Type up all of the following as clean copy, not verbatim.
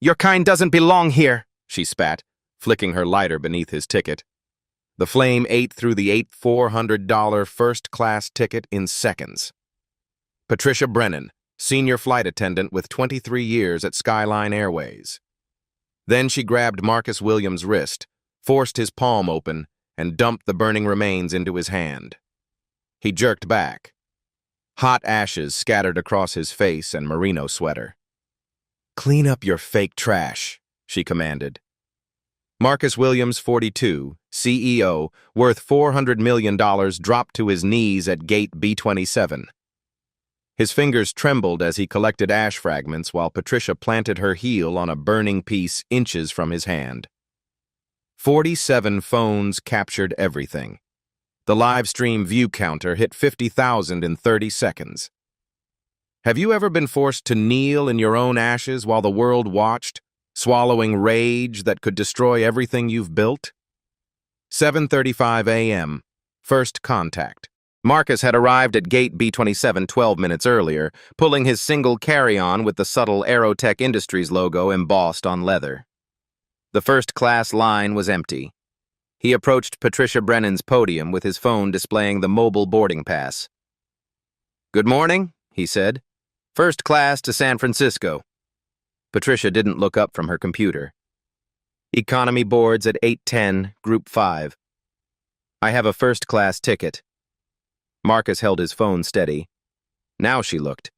Your kind doesn't belong here, she spat, flicking her lighter beneath his ticket. The flame ate through the $400 first-class ticket in seconds. Patricia Brennan, senior flight attendant with 23 years at Skyline Airways. Then she grabbed Marcus Williams' wrist, forced his palm open, and dumped the burning remains into his hand. He jerked back. Hot ashes scattered across his face and merino sweater. "Clean up your fake trash," she commanded. Marcus Williams, 42, CEO, worth $400 million, dropped to his knees at gate B-27. His fingers trembled as he collected ash fragments while Patricia planted her heel on a burning piece inches from his hand. 47 phones captured everything. The live stream view counter hit 50,000 in 30 seconds. Have you ever been forced to kneel in your own ashes while the world watched, swallowing rage that could destroy everything you've built? 7:35 a.m. First contact. Marcus had arrived at gate B-27 12 minutes earlier, pulling his single carry-on with the subtle Aerotech Industries logo embossed on leather. The first-class line was empty. He approached Patricia Brennan's podium with his phone displaying the mobile boarding pass. "Good morning," he said. "First class to San Francisco." Patricia didn't look up from her computer. "Economy boards at 8:10, Group 5. I have a first-class ticket." Marcus held his phone steady. Now she looked.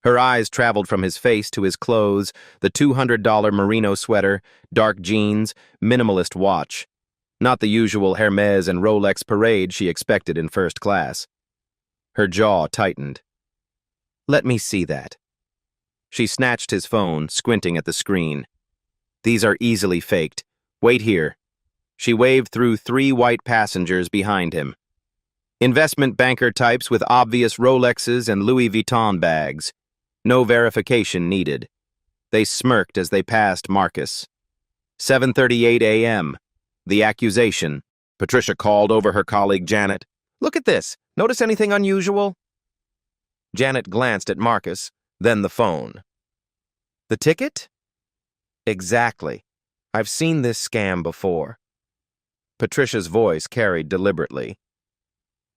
Her eyes traveled from his face to his clothes, the $200 merino sweater, dark jeans, minimalist watch. Not the usual Hermes and Rolex parade she expected in first class. Her jaw tightened. "Let me see that." She snatched his phone, squinting at the screen. "These are easily faked. Wait here." She waved through 3 white passengers behind him. Investment banker types with obvious Rolexes and Louis Vuitton bags. No verification needed. They smirked as they passed Marcus. 7:38 a.m. The accusation. Patricia called over her colleague Janet. "Look at this. Notice anything unusual?" Janet glanced at Marcus, then the phone. "The ticket?" "Exactly. I've seen this scam before." Patricia's voice carried deliberately.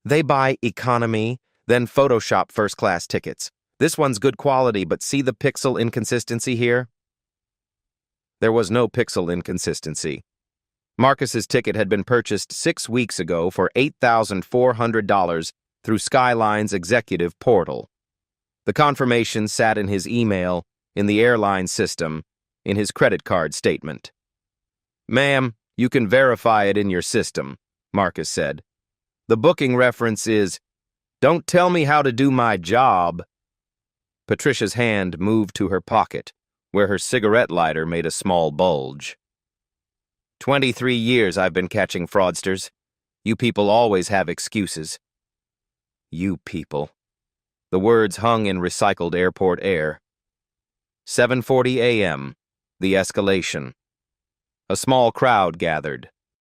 "They buy economy, then Photoshop first-class tickets. This one's good quality, but see the pixel inconsistency here?" There was no pixel inconsistency. Marcus's ticket had been purchased 6 weeks ago for $8,400 through Skyline's executive portal. The confirmation sat in his email, in the airline system, in his credit card statement. "Ma'am, you can verify it in your system," Marcus said. "The booking reference is, 'Don't tell me how to do my job.'" Patricia's hand moved to her pocket, where her cigarette lighter made a small bulge. 23 years I've been catching fraudsters. You people always have excuses." You people. The words hung in recycled airport air. 7:40 a.m. The escalation. A small crowd gathered.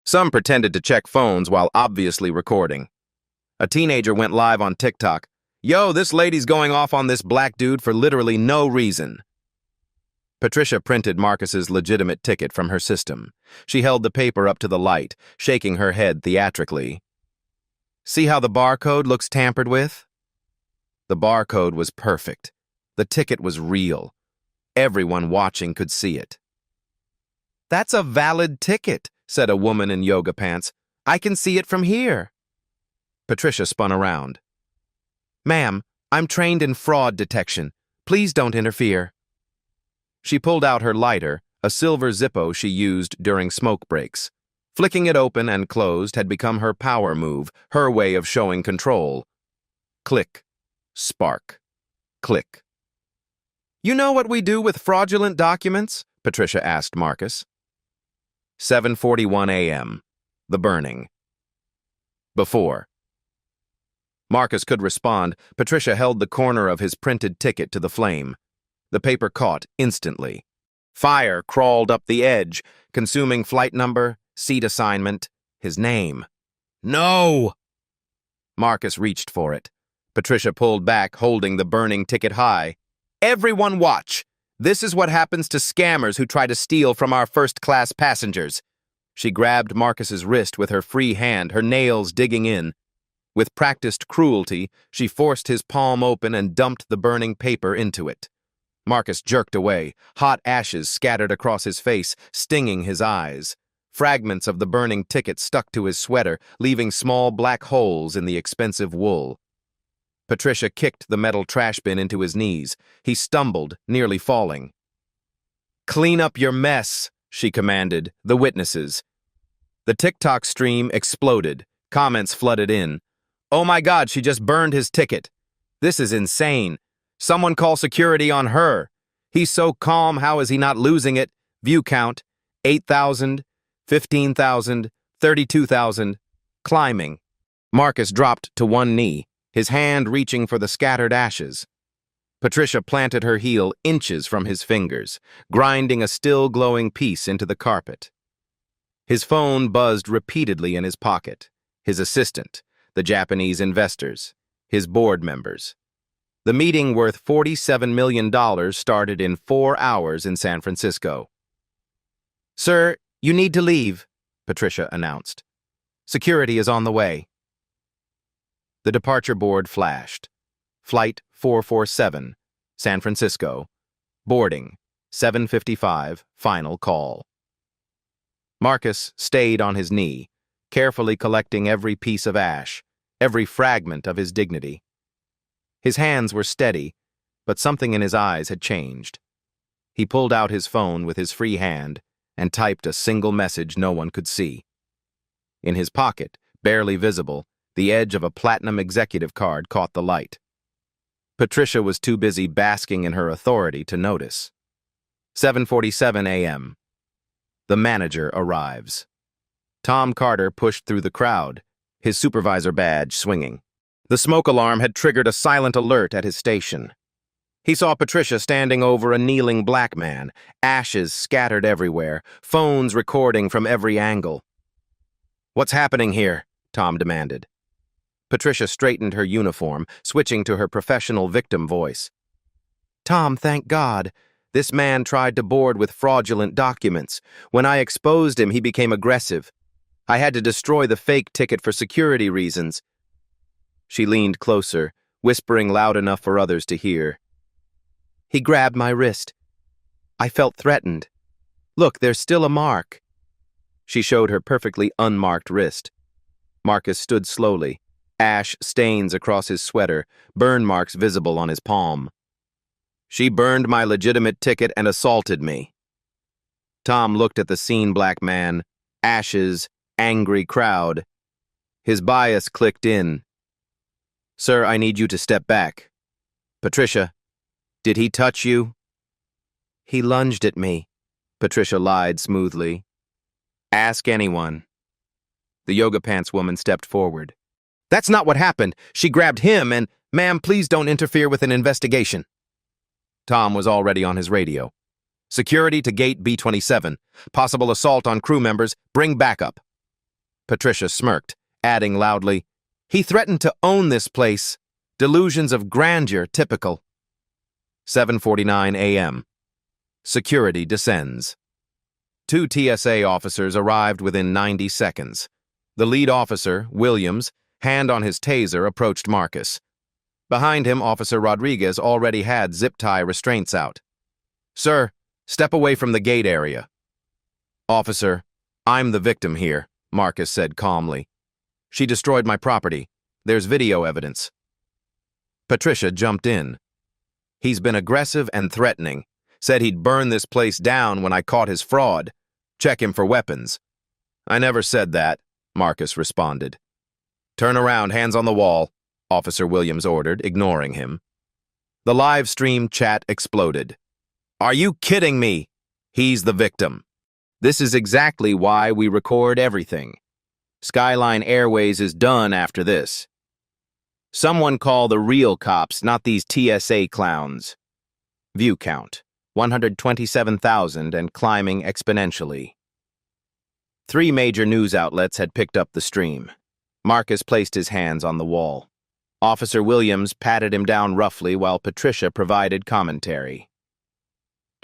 Some pretended to check phones while obviously recording. A teenager went live on TikTok. "Yo, this lady's going off on this black dude for literally no reason." Patricia printed Marcus's legitimate ticket from her system. She held the paper up to the light, shaking her head theatrically. "See how the barcode looks tampered with?" The barcode was perfect. The ticket was real. Everyone watching could see it. "That's a valid ticket," said a woman in yoga pants. "I can see it from here." Patricia spun around. "Ma'am, I'm trained in fraud detection. Please don't interfere." She pulled out her lighter, a silver Zippo she used during smoke breaks. Flicking it open and closed had become her power move, her way of showing control. Click. Spark. Click. "You know what we do with fraudulent documents?" Patricia asked Marcus. 7:41 a.m. The burning. Before. Marcus could respond. Patricia held the corner of his printed ticket to the flame. The paper caught instantly. Fire crawled up the edge, consuming flight number, seat assignment, his name. "No!" Marcus reached for it. Patricia pulled back, holding the burning ticket high. "Everyone watch! This is what happens to scammers who try to steal from our first-class passengers. She grabbed Marcus's wrist with her free hand, her nails digging in. With practiced cruelty, she forced his palm open and dumped the burning paper into it. Marcus jerked away, hot ashes scattered across his face, stinging his eyes. Fragments of the burning ticket stuck to his sweater, leaving small black holes in the expensive wool. Patricia kicked the metal trash bin into his knees. He stumbled, nearly falling. "Clean up your mess," she commanded, the witnesses. The TikTok stream exploded. Comments flooded in. "Oh my God, she just burned his ticket. This is insane. Someone call security on her. He's so calm, how is he not losing it? View count, 8,000, 15,000, 32,000, climbing." Marcus dropped to one knee, his hand reaching for the scattered ashes. Patricia planted her heel inches from his fingers, grinding a still glowing piece into the carpet. His phone buzzed repeatedly in his pocket. His assistant, the Japanese investors, his board members. The meeting worth $47 million started in 4 hours in San Francisco. "Sir, you need to leave," Patricia announced. "Security is on the way." The departure board flashed. Flight 447, San Francisco. Boarding, 7:55, final call. Marcus stayed on his knee, carefully collecting every piece of ash, every fragment of his dignity. His hands were steady, but something in his eyes had changed. He pulled out his phone with his free hand and typed a single message no one could see. In his pocket, barely visible, the edge of a platinum executive card caught the light. Patricia was too busy basking in her authority to notice. 7:47 a.m. The manager arrives. Tom Carter pushed through the crowd, his supervisor badge swinging. The smoke alarm had triggered a silent alert at his station. He saw Patricia standing over a kneeling black man, ashes scattered everywhere, phones recording from every angle. "What's happening here?" Tom demanded. Patricia straightened her uniform, switching to her professional victim voice. "Tom, thank God. This man tried to board with fraudulent documents. When I exposed him, he became aggressive. I had to destroy the fake ticket for security reasons." She leaned closer, whispering loud enough for others to hear. "He grabbed my wrist. I felt threatened. Look, there's still a mark." She showed her perfectly unmarked wrist. Marcus stood slowly, ash stains across his sweater, burn marks visible on his palm. "She burned my legitimate ticket and assaulted me." Tom looked at the seen black man, ashes, angry crowd. His bias clicked in. "Sir, I need you to step back." "Patricia, did he touch you?" "He lunged at me," Patricia lied smoothly. "Ask anyone." The yoga pants woman stepped forward. "That's not what happened. She grabbed him and, ma'am, please don't interfere with an investigation." Tom was already on his radio. "Security to gate B27. Possible assault on crew members. Bring backup." Patricia smirked, adding loudly, "He threatened to own this place. Delusions of grandeur typical." 7:49 a.m. Security descends. 2 TSA officers arrived within 90 seconds. The lead officer, Williams, hand on his taser, approached Marcus. Behind him, Officer Rodriguez already had zip-tie restraints out. "Sir, step away from the gate area." "Officer, I'm the victim here," Marcus said calmly. "She destroyed my property. There's video evidence." Patricia jumped in. "He's been aggressive and threatening. Said he'd burn this place down when I caught his fraud. Check him for weapons." "I never said that," Marcus responded. "Turn around, hands on the wall," Officer Williams ordered, ignoring him. The live stream chat exploded. "Are you kidding me? He's the victim. This is exactly why we record everything. Skyline Airways is done after this. Someone call the real cops, not these TSA clowns." View count, 127,000 and climbing exponentially. 3 major news outlets had picked up the stream. Marcus placed his hands on the wall. Officer Williams patted him down roughly while Patricia provided commentary.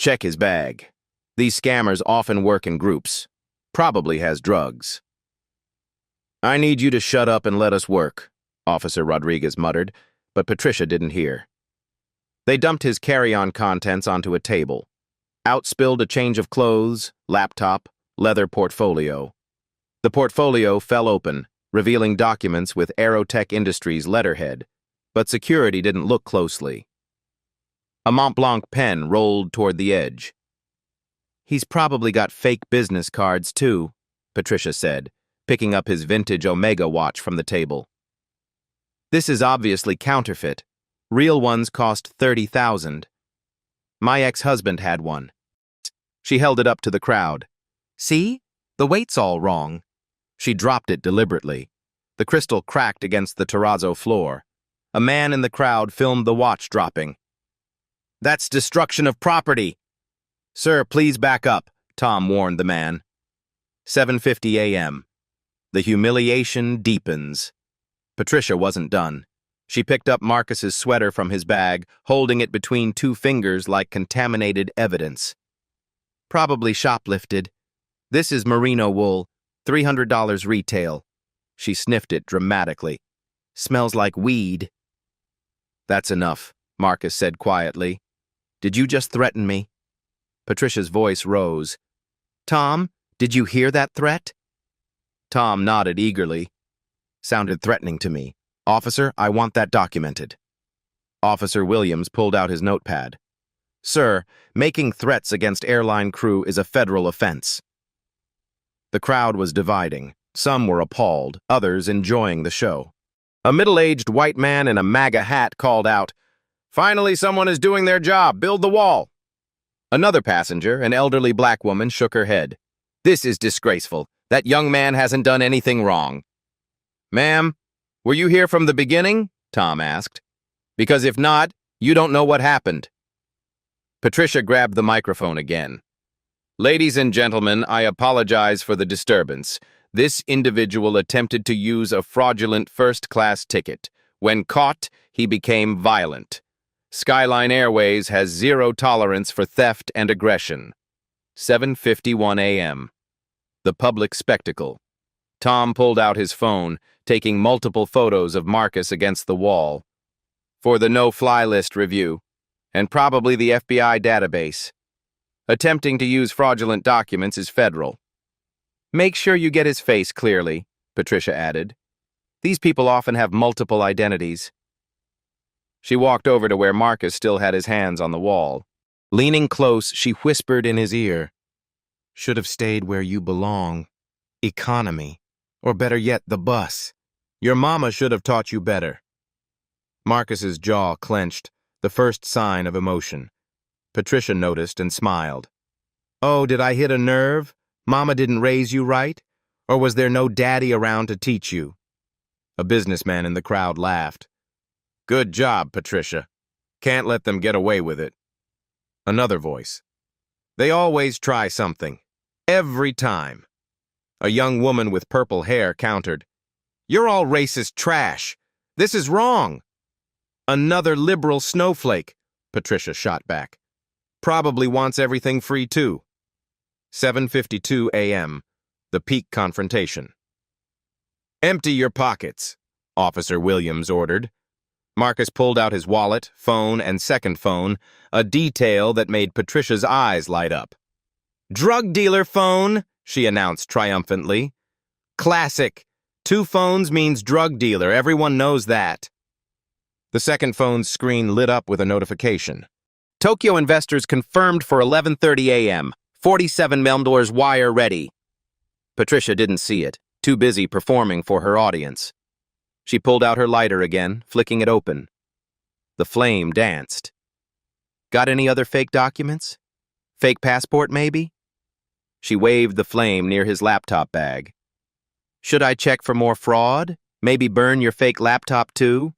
Check his bag. These scammers often work in groups. Probably has drugs. I need you to shut up and let us work, Officer Rodriguez muttered, but Patricia didn't hear. They dumped his carry-on contents onto a table. Out spilled a change of clothes, laptop, leather portfolio. The portfolio fell open, revealing documents with Aerotech Industries letterhead, but security didn't look closely. A Mont Blanc pen rolled toward the edge. He's probably got fake business cards, too, Patricia said, picking up his vintage Omega watch from the table. This is obviously counterfeit. Real ones cost $30,000. My ex-husband had one. She held it up to the crowd. See? The weight's all wrong. She dropped it deliberately. The crystal cracked against the terrazzo floor. A man in the crowd filmed the watch dropping. That's destruction of property. Sir, please back up, Tom warned the man. 7:50 a.m. The humiliation deepens. Patricia wasn't done. She picked up Marcus's sweater from his bag, holding it between two fingers like contaminated evidence. Probably shoplifted. This is merino wool, $300 retail. She sniffed it dramatically. Smells like weed. That's enough, Marcus said quietly. Did you just threaten me? Patricia's voice rose. Tom, did you hear that threat? Tom nodded eagerly. Sounded threatening to me. Officer, I want that documented. Officer Williams pulled out his notepad. Sir, making threats against airline crew is a federal offense. The crowd was dividing. Some were appalled, others enjoying the show. A middle-aged white man in a MAGA hat called out, Finally, someone is doing their job. Build the wall. Another passenger, an elderly black woman, shook her head. This is disgraceful. That young man hasn't done anything wrong. Ma'am, were you here from the beginning? Tom asked. Because if not, you don't know what happened. Patricia grabbed the microphone again. Ladies and gentlemen, I apologize for the disturbance. This individual attempted to use a fraudulent first-class ticket. When caught, he became violent. Skyline Airways has zero tolerance for theft and aggression. 7:51 a.m. The public spectacle. Tom pulled out his phone, taking multiple photos of Marcus against the wall. For the no-fly list review, and probably the FBI database. Attempting to use fraudulent documents is federal. Make sure you get his face clearly, Patricia added. These people often have multiple identities. She walked over to where Marcus still had his hands on the wall. Leaning close, she whispered in his ear, Should have stayed where you belong. Economy. Or better yet, the bus. Your mama should have taught you better. Marcus's jaw clenched, the first sign of emotion. Patricia noticed and smiled. Oh, did I hit a nerve? Mama didn't raise you right? Or was there no daddy around to teach you? A businessman in the crowd laughed. Good job, Patricia. Can't let them get away with it. Another voice. They always try something. Every time. A young woman with purple hair countered. You're all racist trash. This is wrong. Another liberal snowflake, Patricia shot back. Probably wants everything free too. 7:52 a.m. The peak confrontation. Empty your pockets, Officer Williams ordered. Marcus pulled out his wallet, phone, and second phone, a detail that made Patricia's eyes light up. Drug dealer phone, she announced triumphantly. Classic. 2 phones means drug dealer. Everyone knows that. The second phone's screen lit up with a notification. Tokyo investors confirmed for 11:30 a.m. 47 $47 wire ready. Patricia didn't see it, too busy performing for her audience. She pulled out her lighter again, flicking it open. The flame danced. Got any other fake documents? Fake passport, maybe? She waved the flame near his laptop bag. Should I check for more fraud? Maybe burn your fake laptop too?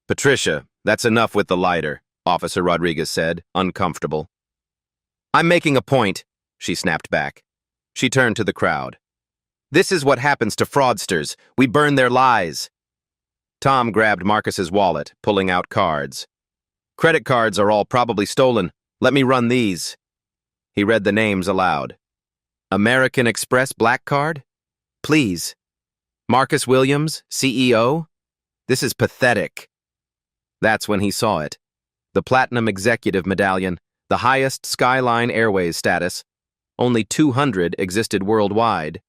Patricia, that's enough with the lighter, Officer Rodriguez said, uncomfortable. I'm making a point, she snapped back. She turned to the crowd. This is what happens to fraudsters. We burn their lies. Tom grabbed Marcus's wallet, pulling out cards. Credit cards are all probably stolen. Let me run these. He read the names aloud. American Express Black Card? Please. Marcus Williams, CEO? This is pathetic. That's when he saw it. The Platinum Executive Medallion, the highest Skyline Airways status. Only 200 existed worldwide.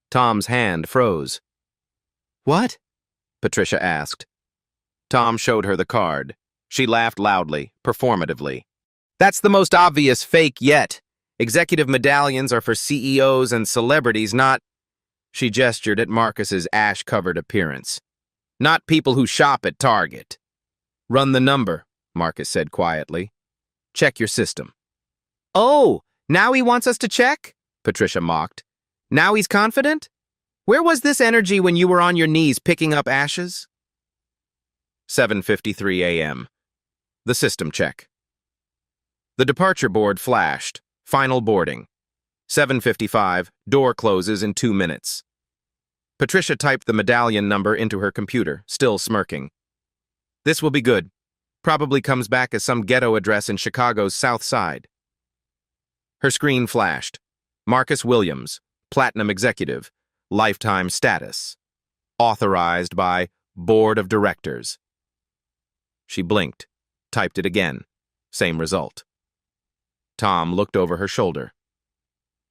Tom's hand froze. What? Patricia asked. Tom showed her the card. She laughed loudly, performatively. That's the most obvious fake yet. Executive medallions are for CEOs and celebrities, not... She gestured at Marcus's ash-covered appearance. Not people who shop at Target. Run the number, Marcus said quietly. Check your system. Oh, now he wants us to check? Patricia mocked. Now he's confident? Where was this energy when you were on your knees picking up ashes? 7:53 a.m. The system check. The departure board flashed. Final boarding. 7:55, door closes in 2 minutes. Patricia typed the medallion number into her computer, still smirking. This will be good. Probably comes back as some ghetto address in Chicago's South Side. Her screen flashed. Marcus Williams, Platinum Executive, lifetime status. Authorized by Board of Directors. She blinked, typed it again. Same result. Tom looked over her shoulder.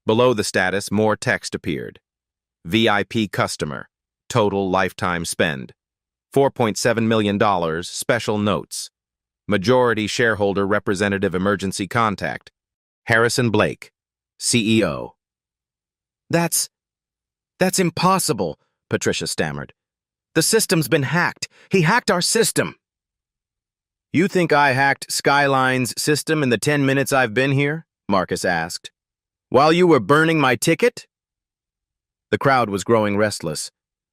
Below the status, more text appeared. VIP customer, total lifetime spend. $4.7 million, special notes. Majority shareholder representative emergency contact. Harrison Blake, CEO. That's impossible, Patricia stammered. The system's been hacked. He hacked our system. You think I hacked Skyline's system in the 10 minutes I've been here? Marcus asked. While you were burning my ticket? The crowd was growing restless.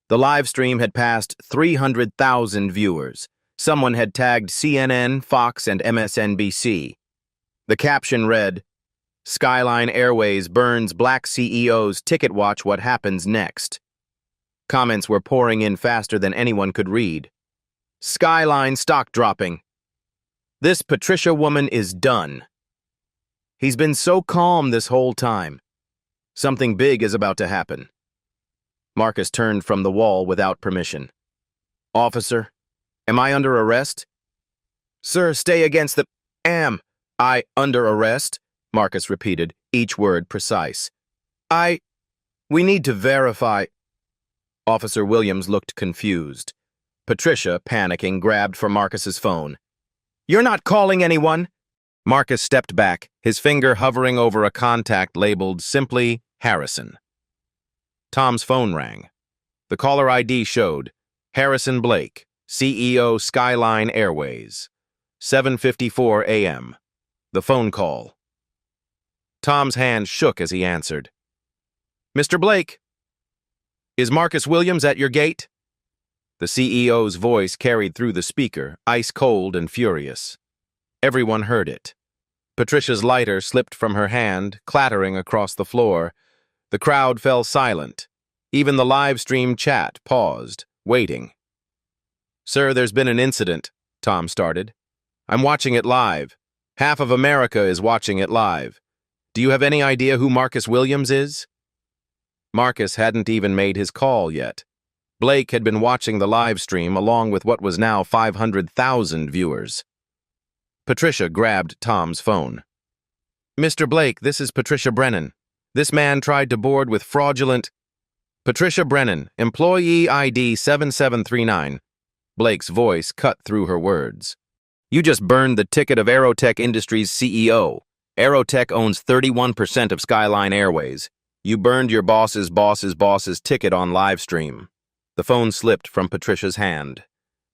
The live stream had passed 300,000 viewers. Someone had tagged CNN, Fox, and MSNBC. The caption read, Skyline Airways burns black CEO's ticket, watch what happens next. Comments were pouring in faster than anyone could read. Skyline stock dropping. This Patricia woman is done. He's been so calm this whole time. Something big is about to happen. Marcus turned from the wall without permission. Officer, am I under arrest? Sir, stay against the... Am I under arrest? Marcus repeated, each word precise. We need to verify... Officer Williams looked confused. Patricia, panicking, grabbed for Marcus's phone. You're not calling anyone? Marcus stepped back, his finger hovering over a contact labeled simply Harrison. Tom's phone rang. The caller ID showed Harrison Blake, CEO Skyline Airways. 7:54 a.m. The phone call. Tom's hand shook as he answered. Mr. Blake, is Marcus Williams at your gate? The CEO's voice carried through the speaker, ice-cold and furious. Everyone heard it. Patricia's lighter slipped from her hand, clattering across the floor. The crowd fell silent. Even the live-stream chat paused, waiting. Sir, there's been an incident, Tom started. I'm watching it live. Half of America is watching it live. Do you have any idea who Marcus Williams is? Marcus hadn't even made his call yet. Blake had been watching the live stream along with what was now 500,000 viewers. Patricia grabbed Tom's phone. Mr. Blake, this is Patricia Brennan. This man tried to board with fraudulent... Patricia Brennan, employee ID 7739. Blake's voice cut through her words. You just burned the ticket of Aerotech Industries' CEO. Aerotech owns 31% of Skyline Airways. You burned your boss's ticket on live stream. The phone slipped from Patricia's hand.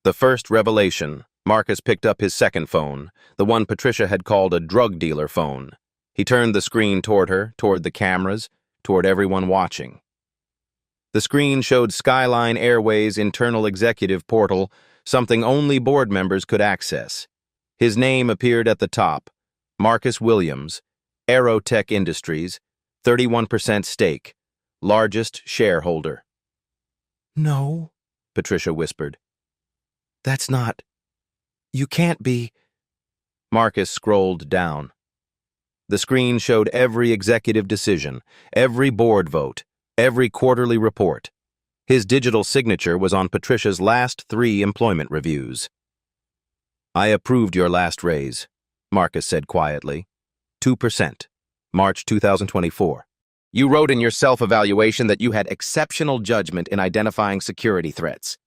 The first revelation. Marcus picked up his second phone, the one Patricia had called a drug dealer phone. He turned the screen toward her, toward the cameras, toward everyone watching. The screen showed Skyline Airways' internal executive portal, something only board members could access. His name appeared at the top. Marcus Williams, Aerotech Industries, 31% stake, largest shareholder. No, Patricia whispered. That's not... You can't be... Marcus scrolled down. The screen showed every executive decision, every board vote, every quarterly report. His digital signature was on Patricia's last 3 employment reviews. "I approved your last raise," Marcus said quietly. 2%. March 2024. "You wrote in your self-evaluation that you had exceptional judgment in identifying security threats."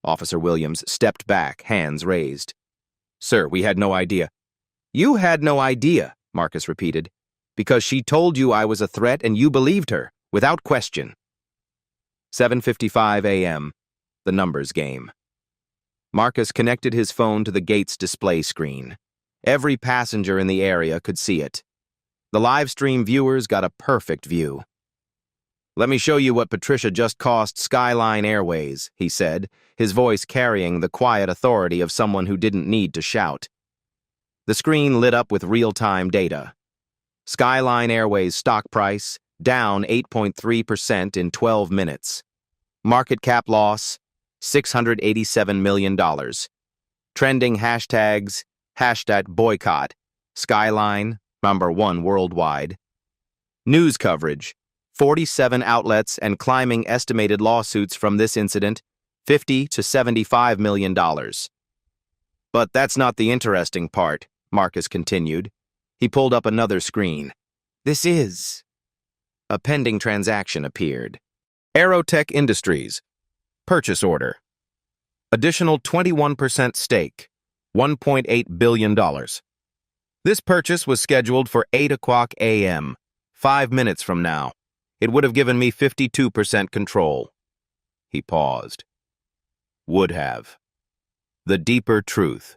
Officer Williams stepped back, hands raised. "Sir, we had no idea." "You had no idea," Marcus repeated, "because she told you I was a threat and you believed her, without question." 7:55 a.m. The numbers game. Marcus connected his phone to the gate's display screen. Every passenger in the area could see it. The live stream viewers got a perfect view. "Let me show you what Patricia just cost Skyline Airways," he said, his voice carrying the quiet authority of someone who didn't need to shout. The screen lit up with real-time data. Skyline Airways stock price down 8.3% in 12 minutes. Market cap loss, $687 million. Trending hashtags, #boycott, Skyline, #1 worldwide. News coverage, 47 outlets and climbing estimated lawsuits from this incident, $50 to $75 million. "But that's not the interesting part," Marcus continued. He pulled up another screen. "This is..." A pending transaction appeared. Aerotech Industries. Purchase order. Additional 21% stake, $1.8 billion. This purchase was scheduled for 8 o'clock a.m., 5 minutes from now. It would have given me 52% control. He paused. Would have. The deeper truth.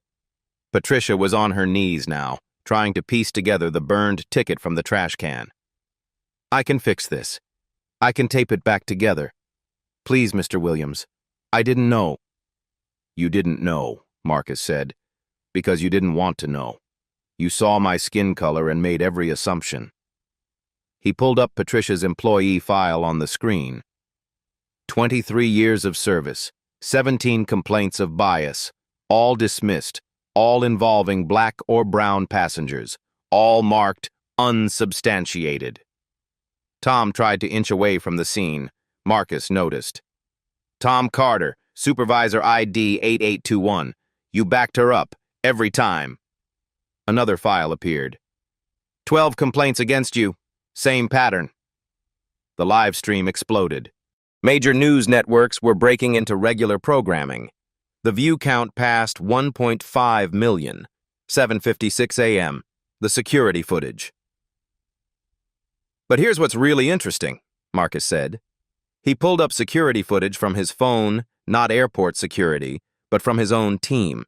Patricia was on her knees now, trying to piece together the burned ticket from the trash can. "I can fix this. I can tape it back together. Please, Mr. Williams. I didn't know." "You didn't know," Marcus said, "because you didn't want to know. You saw my skin color and made every assumption." He pulled up Patricia's employee file on the screen. 23 years of service, 17 complaints of bias, all dismissed, all involving black or brown passengers, all marked unsubstantiated. Tom tried to inch away from the scene. Marcus noticed. "Tom Carter, Supervisor ID 8821. You backed her up, every time." Another file appeared. 12 complaints against you. Same pattern. The live stream exploded. Major news networks were breaking into regular programming. The view count passed 1.5 million. 7:56 a.m. The security footage. "But here's what's really interesting," Marcus said. He pulled up security footage from his phone, not airport security, but from his own team.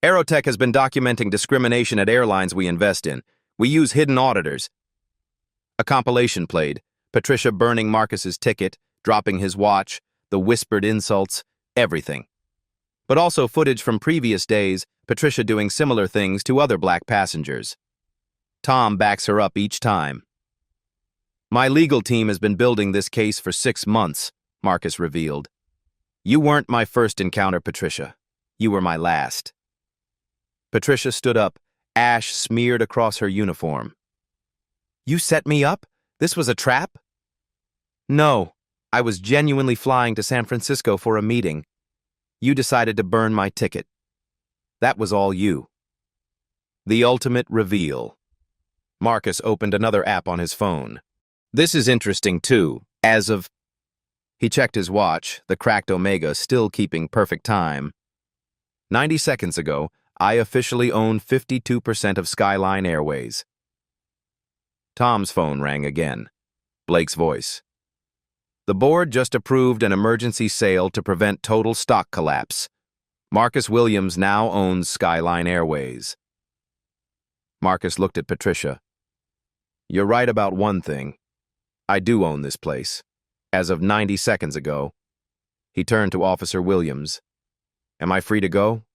"Aerotech has been documenting discrimination at airlines we invest in. We use hidden auditors." A compilation played, Patricia burning Marcus's ticket, dropping his watch, the whispered insults, everything. But also footage from previous days, Patricia doing similar things to other black passengers. Tom backs her up each time. "My legal team has been building this case for 6 months, Marcus revealed. "You weren't my first encounter, Patricia. You were my last." Patricia stood up, ash smeared across her uniform. "You set me up? This was a trap?" "No, I was genuinely flying to San Francisco for a meeting. You decided to burn my ticket. That was all you." The ultimate reveal. Marcus opened another app on his phone. "This is interesting, too, as of..." He checked his watch, the cracked Omega still keeping perfect time. 90 seconds ago, I officially own 52% of Skyline Airways." Tom's phone rang again. Blake's voice. "The board just approved an emergency sale to prevent total stock collapse. Marcus Williams now owns Skyline Airways." Marcus looked at Patricia. "You're right about one thing. I do own this place. As of 90 seconds ago." He turned to Officer Williams. "Am I free to go?"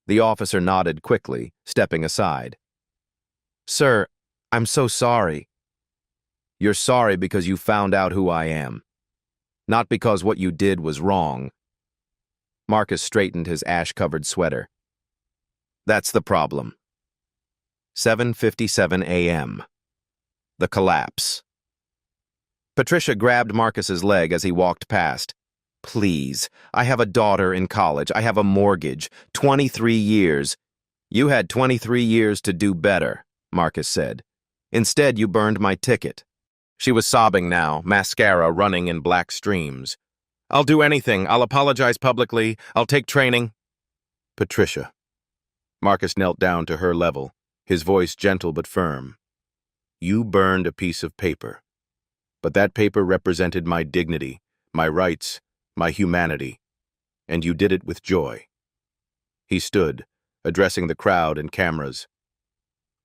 The officer nodded quickly, stepping aside. "Sir, I'm so sorry." "You're sorry because you found out who I am. Not because what you did was wrong." Marcus straightened his ash-covered sweater. "That's the problem. 7:57 a.m. The collapse. Patricia grabbed Marcus's leg as he walked past. Please, I have a daughter in college. I have a mortgage. 23 years. You had 23 years to do better, Marcus said. Instead, you burned my ticket. She was sobbing now, mascara running in black streams. I'll do anything. I'll apologize publicly. I'll take training. Patricia. Marcus knelt down to her level, his voice gentle but firm. You burned a piece of paper. But that paper represented my dignity, my rights, my humanity, and you did it with joy. He stood, addressing the crowd and cameras.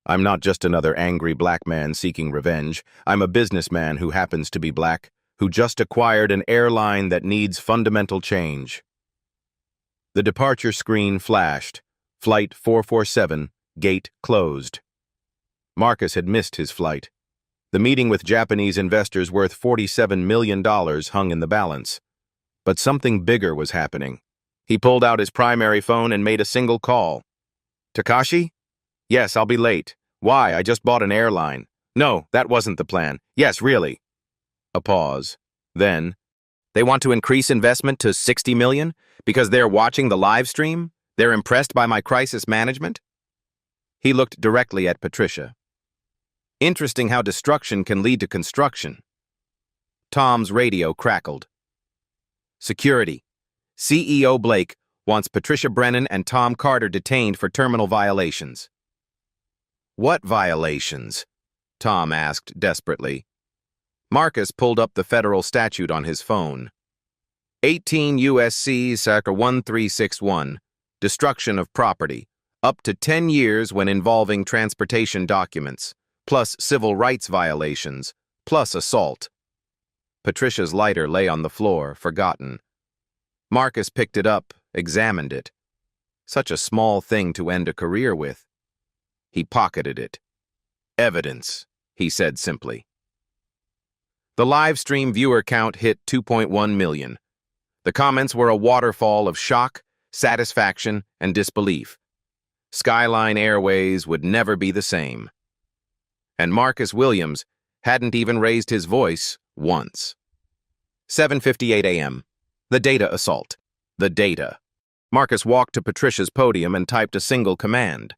I'm not just another angry black man seeking revenge. I'm a businessman who happens to be black, who just acquired an airline that needs fundamental change. The departure screen flashed. Flight 447, gate closed. Marcus had missed his flight. The meeting with Japanese investors worth $47 million hung in the balance. But something bigger was happening. He pulled out his primary phone and made a single call. Takashi? Yes, I'll be late. Why? I just bought an airline. No, that wasn't the plan. Yes, really. A pause. Then, they want to increase investment to $60 million because they're watching the live stream? They're impressed by my crisis management? He looked directly at Patricia. Interesting how destruction can lead to construction. Tom's radio crackled. Security. CEO Blake wants Patricia Brennan and Tom Carter detained for terminal violations. What violations? Tom asked desperately. Marcus pulled up the federal statute on his phone. 18 U.S.C. Sacra 1361, destruction of property, up to 10 years when involving transportation documents, plus civil rights violations, plus assault. Patricia's lighter lay on the floor, forgotten. Marcus picked it up, examined it. Such a small thing to end a career with. He pocketed it. Evidence, he said simply. The live stream viewer count hit 2.1 million. The comments were a waterfall of shock, satisfaction, and disbelief. Skyline Airways would never be the same. And Marcus Williams hadn't even raised his voice once. 7:58 a.m. The data assault. The data. Marcus walked to Patricia's podium and typed a single command.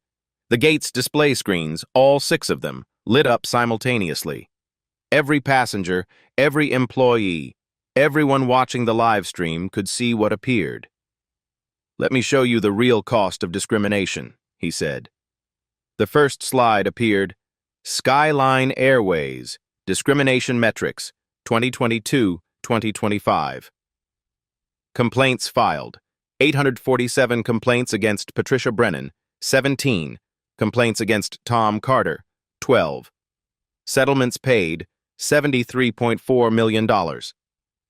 The gate's display screens, all 6 of them, lit up simultaneously. Every passenger, every employee, everyone watching the live stream could see what appeared. Let me show you the real cost of discrimination, he said. The first slide appeared, Skyline Airways, Discrimination Metrics, 2022-2025. Complaints filed, 847 complaints against Patricia Brennan, 17. Complaints against Tom Carter, 12. Settlements paid, $73.4 million.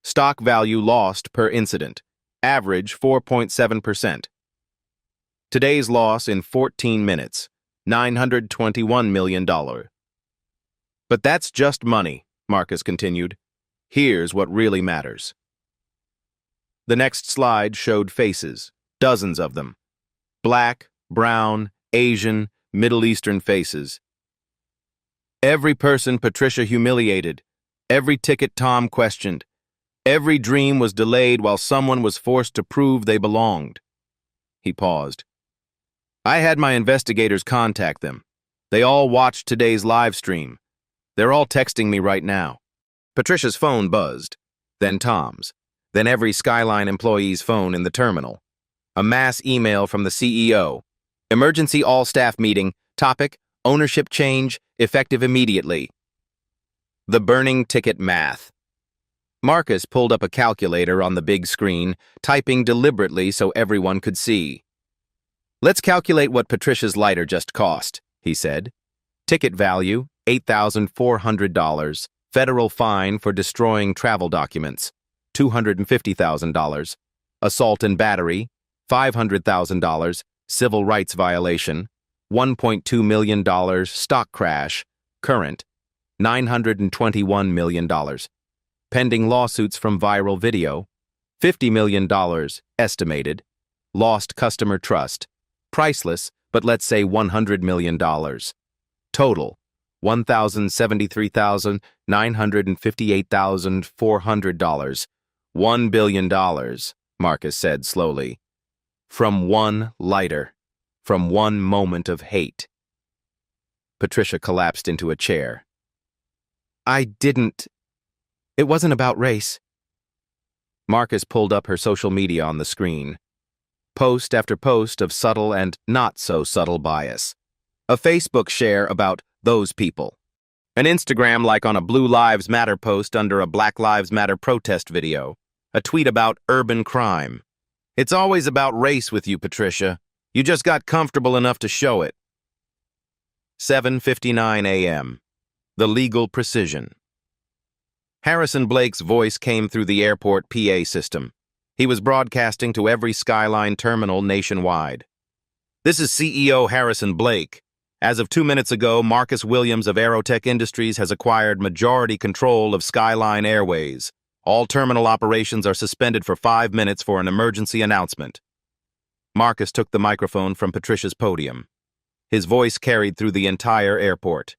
Stock value lost per incident, average 4.7%. Today's loss in 14 minutes, $921 million. But that's just money, Marcus continued. Here's what really matters. The next slide showed faces, dozens of them. Black, brown, Asian, Middle Eastern faces. Every person Patricia humiliated, every ticket Tom questioned, every dream was delayed while someone was forced to prove they belonged. He paused. I had my investigators contact them. They all watched today's live stream. They're all texting me right now. Patricia's phone buzzed, then Tom's, then every Skyline employee's phone in the terminal. A mass email from the CEO. Emergency all-staff meeting, topic, ownership change, effective immediately. The burning ticket math. Marcus pulled up a calculator on the big screen, typing deliberately so everyone could see. Let's calculate what Patricia's lighter just cost, he said. Ticket value, $8,400. Federal fine for destroying travel documents, $250,000. Assault and battery, $500,000. Civil rights violation, $1.2 million. Stock crash, current, $921 million. Pending lawsuits from viral video, $50 million estimated. Lost customer trust, priceless, but let's say $100 million. Total, $1,073,958,400. $1 billion, Marcus said slowly. From one lighter, from one moment of hate. Patricia collapsed into a chair. It wasn't about race. Marcus pulled up her social media on the screen. Post after post of subtle and not-so-subtle bias. A Facebook share about those people. An Instagram like on a Blue Lives Matter post under a Black Lives Matter protest video. A tweet about urban crime. It's always about race with you, Patricia. You just got comfortable enough to show it. 7:59 a.m. The legal precision. Harrison Blake's voice came through the airport PA system. He was broadcasting to every Skyline terminal nationwide. This is CEO Harrison Blake. As of 2 minutes ago, Marcus Williams of Aerotech Industries has acquired majority control of Skyline Airways. All terminal operations are suspended for 5 minutes for an emergency announcement. Marcus took the microphone from Patricia's podium. His voice carried through the entire airport.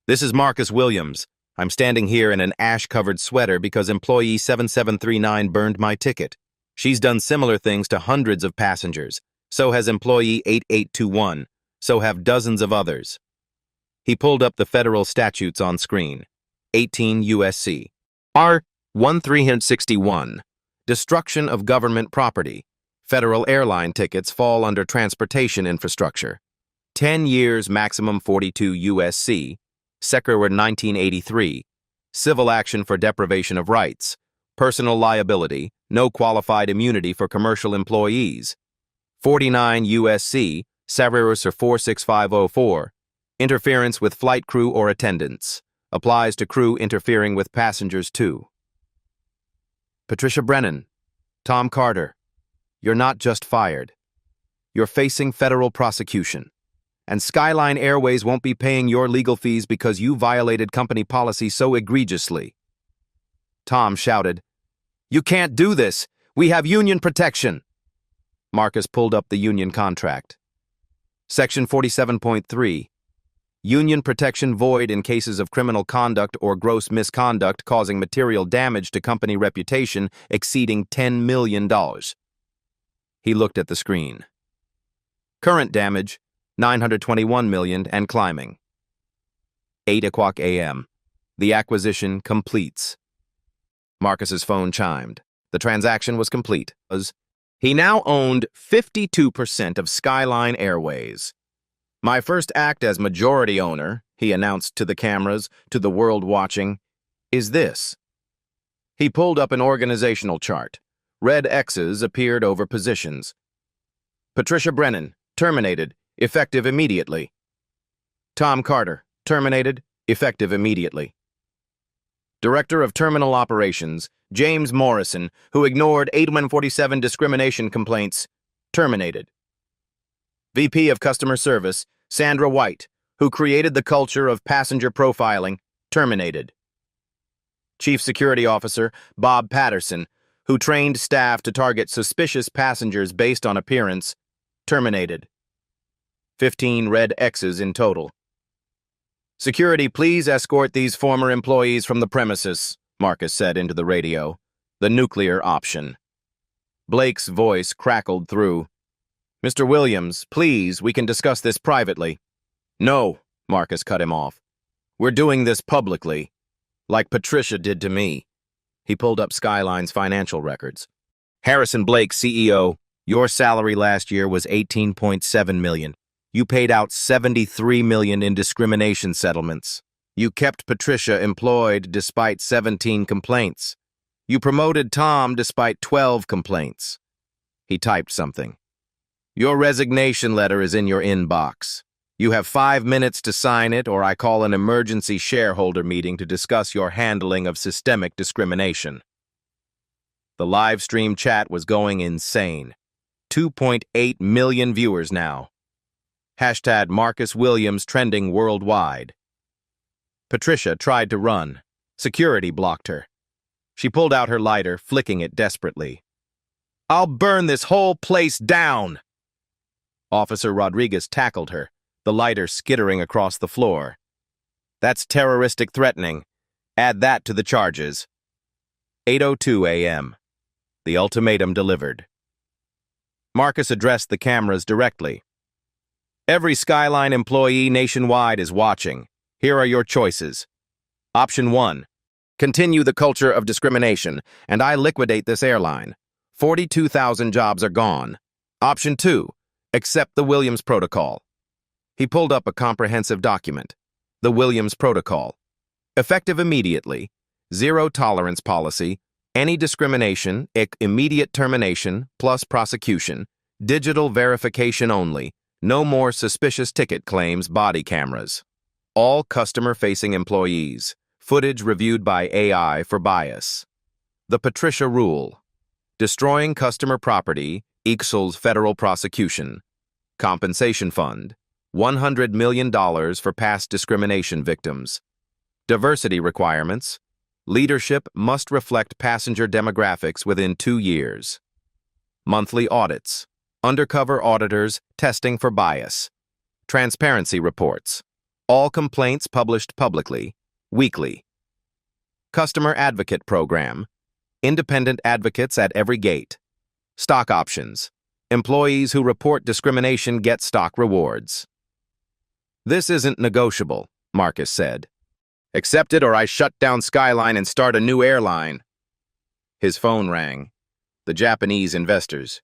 This is Marcus Williams. I'm standing here in an ash-covered sweater because employee 7739 burned my ticket. She's done similar things to hundreds of passengers. So has employee 8821. So have dozens of others. He pulled up the federal statutes on screen. 18 U.S.C. R. 1361. Destruction of government property. Federal airline tickets fall under transportation infrastructure. 10 years maximum 42 U.S.C. Secretary 1983. Civil action for deprivation of rights. Personal liability. No qualified immunity for commercial employees. 49 U.S.C. Savarus 46504. Interference with flight crew or attendants. Applies to crew interfering with passengers too. Patricia Brennan, Tom Carter, you're not just fired. You're facing federal prosecution. And Skyline Airways won't be paying your legal fees because you violated company policy so egregiously. Tom shouted, "You can't do this! We have union protection!" Marcus pulled up the union contract. Section 47.3. Union protection void in cases of criminal conduct or gross misconduct causing material damage to company reputation exceeding $10 million. He looked at the screen. Current damage, $921 million and climbing. 8:00 a.m. The acquisition completes. Marcus's phone chimed. The transaction was complete. He now owned 52% of Skyline Airways. "My first act as majority owner," he announced to the cameras, to the world watching, "is this." He pulled up an organizational chart. Red X's appeared over positions. Patricia Brennan, terminated, effective immediately. Tom Carter, terminated, effective immediately. Director of Terminal Operations, James Morrison, who ignored 8147 discrimination complaints, terminated. VP of Customer Service, Sandra White, who created the culture of passenger profiling, terminated. Chief Security Officer, Bob Patterson, who trained staff to target suspicious passengers based on appearance, terminated. 15 red X's in total. "Security, please escort these former employees from the premises," Marcus said into the radio. "The nuclear option." Blake's voice crackled through. "Mr. Williams, please, we can discuss this privately." "No," Marcus cut him off. "We're doing this publicly, like Patricia did to me." He pulled up Skyline's financial records. "Harrison Blake, CEO, your salary last year was $18.7 million. You paid out $73 million in discrimination settlements. You kept Patricia employed despite 17 complaints. You promoted Tom despite 12 complaints." He typed something. "Your resignation letter is in your inbox. You have 5 minutes to sign it, or I call an emergency shareholder meeting to discuss your handling of systemic discrimination." The live stream chat was going insane. 2.8 million viewers now. Hashtag Marcus Williams trending worldwide. Patricia tried to run. Security blocked her. She pulled out her lighter, flicking it desperately. "I'll burn this whole place down!" Officer Rodriguez tackled her. the lighter skittering across the floor. That's terroristic threatening. Add that to the charges. 8:02 a.m. The ultimatum delivered. Marcus addressed the cameras directly. Every Skyline employee nationwide is watching. Here are your choices. Option 1. Continue the culture of discrimination, and I liquidate this airline. 42,000 jobs are gone. Option 2. Accept the Williams Protocol. He pulled up a comprehensive document. The Williams Protocol. Effective immediately. Zero tolerance policy. Any discrimination, immediate termination, plus prosecution. Digital verification only. No more suspicious ticket claims, body cameras. All customer-facing employees. Footage reviewed by AI for bias. The Patricia Rule. Destroying customer property equals federal prosecution. Compensation fund. $100 million for past discrimination victims. Diversity requirements. Leadership must reflect passenger demographics within 2 years. Monthly audits. Undercover auditors testing for bias. Transparency reports. All complaints published publicly, weekly. Customer Advocate Program. Independent advocates at every gate. Stock options. Employees who report discrimination get stock rewards. This isn't negotiable, Marcus said. Accept it or I shut down Skyline and start a new airline. His phone rang. The Japanese investors.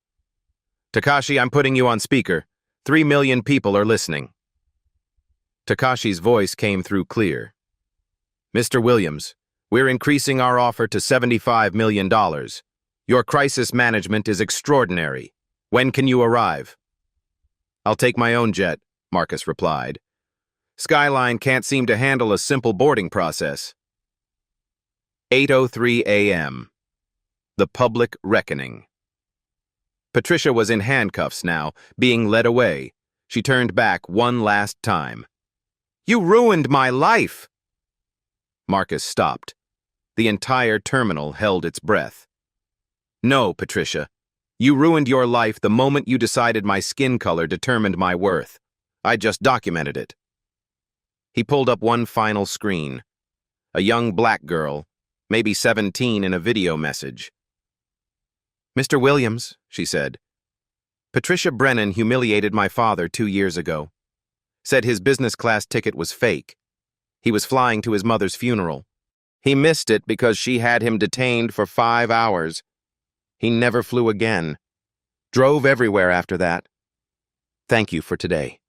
Takashi, I'm putting you on speaker. 3 million people are listening. Takashi's voice came through clear. Mr. Williams, we're increasing our offer to $75 million. Your crisis management is extraordinary. When can you arrive? I'll take my own jet, Marcus replied. Skyline can't seem to handle a simple boarding process. 8:03 a.m. The public reckoning. Patricia was in handcuffs now, being led away. She turned back one last time. You ruined my life! Marcus stopped. The entire terminal held its breath. No, Patricia. You ruined your life the moment you decided my skin color determined my worth. I just documented it. He pulled up one final screen. A young black girl, maybe 17, in a video message. Mr. Williams, she said. Patricia Brennan humiliated my father 2 years ago. Said his business class ticket was fake. He was flying to his mother's funeral. He missed it because she had him detained for 5 hours. He never flew again. Drove everywhere after that. Thank you for today.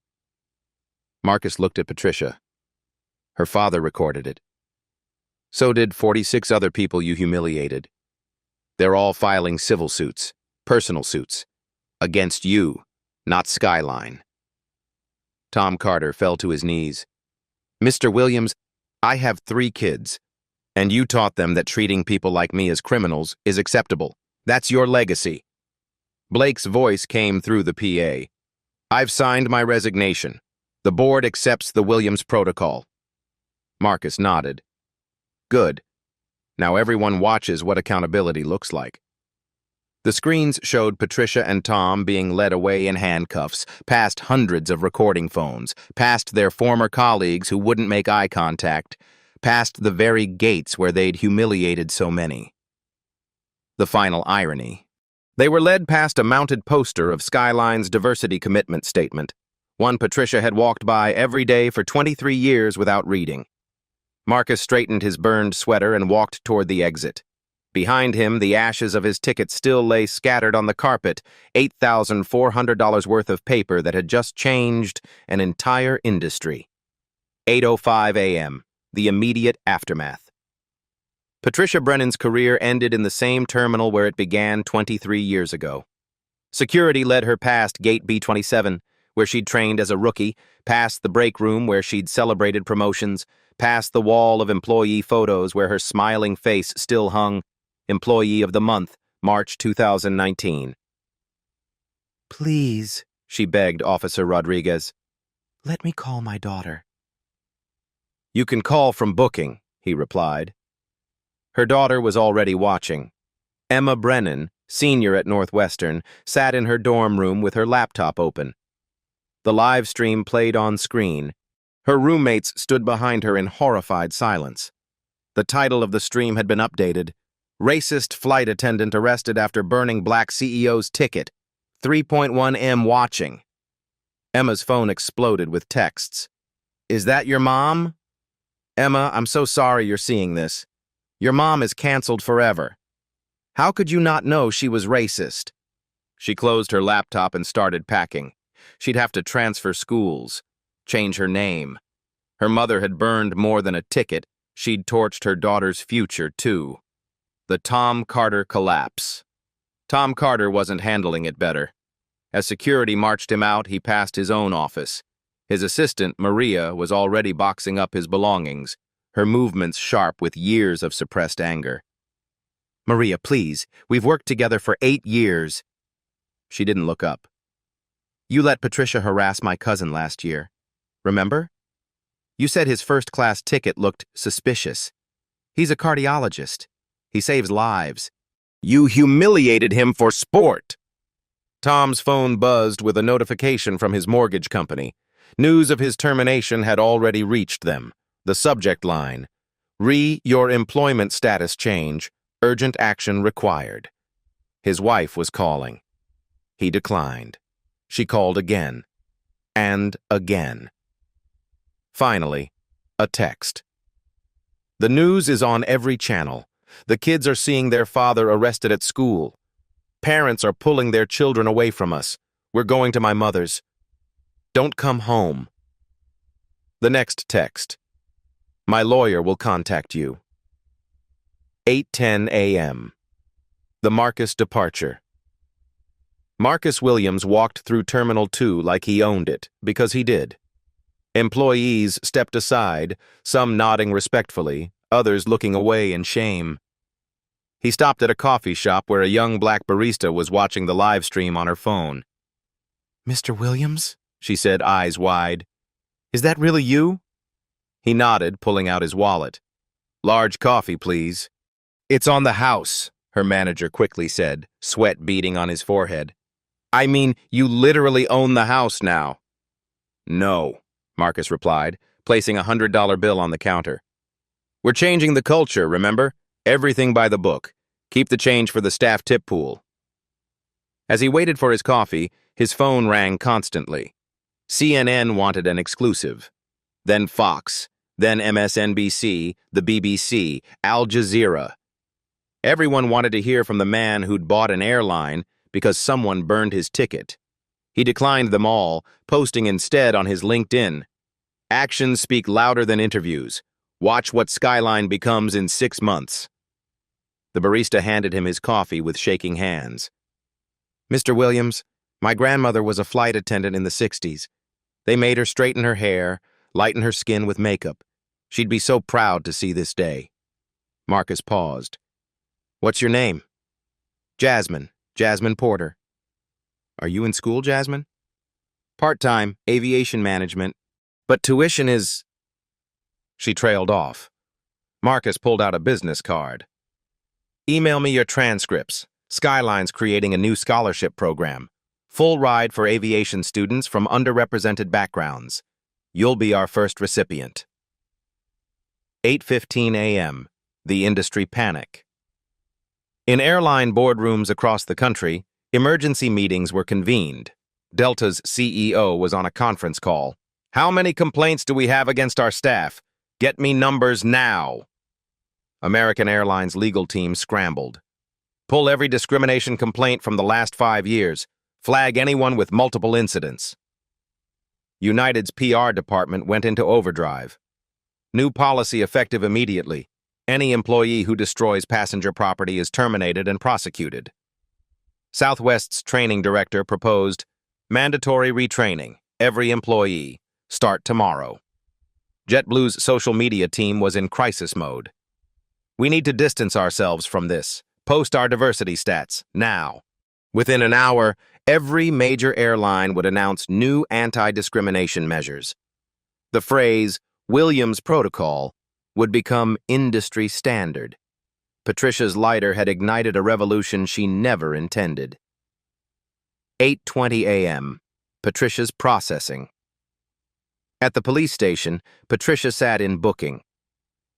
Marcus looked at Patricia. Her father recorded it. So did 46 other people you humiliated. They're all filing civil suits, personal suits, against you, not Skyline. Tom Carter fell to his knees. Mr. Williams, I have 3 kids, and you taught them that treating people like me as criminals is acceptable. That's your legacy. Blake's voice came through the PA. I've signed my resignation. The board accepts the Williams Protocol. Marcus nodded. Good. Now everyone watches what accountability looks like. The screens showed Patricia and Tom being led away in handcuffs, past hundreds of recording phones, past their former colleagues who wouldn't make eye contact, past the very gates where they'd humiliated so many. The final irony. They were led past a mounted poster of Skyline's diversity commitment statement, one Patricia had walked by every day for 23 years without reading. Marcus straightened his burned sweater and walked toward the exit. Behind him, the ashes of his ticket still lay scattered on the carpet, $8,400 worth of paper that had just changed an entire industry. 8:05 a.m., the immediate aftermath. Patricia Brennan's career ended in the same terminal where it began 23 years ago. Security led her past Gate B27, where she'd trained as a rookie, past the break room where she'd celebrated promotions, past the wall of employee photos where her smiling face still hung, Employee of the Month, March 2019. Please, she begged Officer Rodriguez, let me call my daughter. You can call from booking, he replied. Her daughter was already watching. Emma Brennan, senior at Northwestern, sat in her dorm room with her laptop open. The live stream played on screen. Her roommates stood behind her in horrified silence. The title of the stream had been updated. Racist flight attendant arrested after burning black CEO's ticket. 3.1 M watching. Emma's phone exploded with texts. Is that your mom? Emma, I'm so sorry you're seeing this. Your mom is canceled forever. How could you not know she was racist? She closed her laptop and started packing. She'd have to transfer schools, change her name. Her mother had burned more than a ticket. She'd torched her daughter's future, too. The Tom Carter collapse. Tom Carter wasn't handling it better. As security marched him out, he passed his own office. His assistant, Maria, was already boxing up his belongings, her movements sharp with years of suppressed anger. Maria, please, we've worked together for 8 years. She didn't look up. You let Patricia harass my cousin last year. Remember? You said his first-class ticket looked suspicious. He's a cardiologist. He saves lives. You humiliated him for sport. Tom's phone buzzed with a notification from his mortgage company. News of his termination had already reached them. The subject line, your employment status change, urgent action required. His wife was calling. He declined. She called again. And again. Finally, a text. The news is on every channel. The kids are seeing their father arrested at school. Parents are pulling their children away from us. We're going to my mother's. Don't come home. The next text. My lawyer will contact you. 8:10 a.m. The Marcus departure. Marcus Williams walked through Terminal 2 like he owned it, because he did. Employees stepped aside, some nodding respectfully, others looking away in shame. He stopped at a coffee shop where a young black barista was watching the live stream on her phone. Mr. Williams? She said, eyes wide. Is that really you? He nodded, pulling out his wallet. Large coffee, please. It's on the house, her manager quickly said, sweat beading on his forehead. I mean, you literally own the house now. No, Marcus replied, placing a $100 bill on the counter. We're changing the culture, remember? Everything by the book. Keep the change for the staff tip pool. As he waited for his coffee, his phone rang constantly. CNN wanted an exclusive. Then Fox. Then MSNBC, the BBC, Al Jazeera. Everyone wanted to hear from the man who'd bought an airline because someone burned his ticket. He declined them all, posting instead on his LinkedIn. Actions speak louder than interviews. Watch what Skyline becomes in 6 months. The barista handed him his coffee with shaking hands. Mr. Williams, my grandmother was a flight attendant in the 60s. They made her straighten her hair, lighten her skin with makeup. She'd be so proud to see this day. Marcus paused. What's your name? Jasmine. Jasmine Porter. Are you in school, Jasmine? Part-time, aviation management. But tuition is... She trailed off. Marcus pulled out a business card. Email me your transcripts. Skyline's creating a new scholarship program. Full ride for aviation students from underrepresented backgrounds. You'll be our first recipient. 8:15 a.m. The industry panic. In airline boardrooms across the country, emergency meetings were convened. Delta's CEO was on a conference call. How many complaints do we have against our staff? Get me numbers now. American Airlines' legal team scrambled. Pull every discrimination complaint from the last 5 years. Flag anyone with multiple incidents. United's PR department went into overdrive. New policy effective immediately. Any employee who destroys passenger property is terminated and prosecuted. Southwest's training director proposed mandatory retraining, every employee, start tomorrow. JetBlue's social media team was in crisis mode. We need to distance ourselves from this. Post our diversity stats, now. Within an hour, every major airline would announce new anti-discrimination measures. The phrase, Williams Protocol, would become industry standard. Patricia's lighter had ignited a revolution she never intended. 8:20 a.m. Patricia's processing. At the police station, Patricia sat in booking.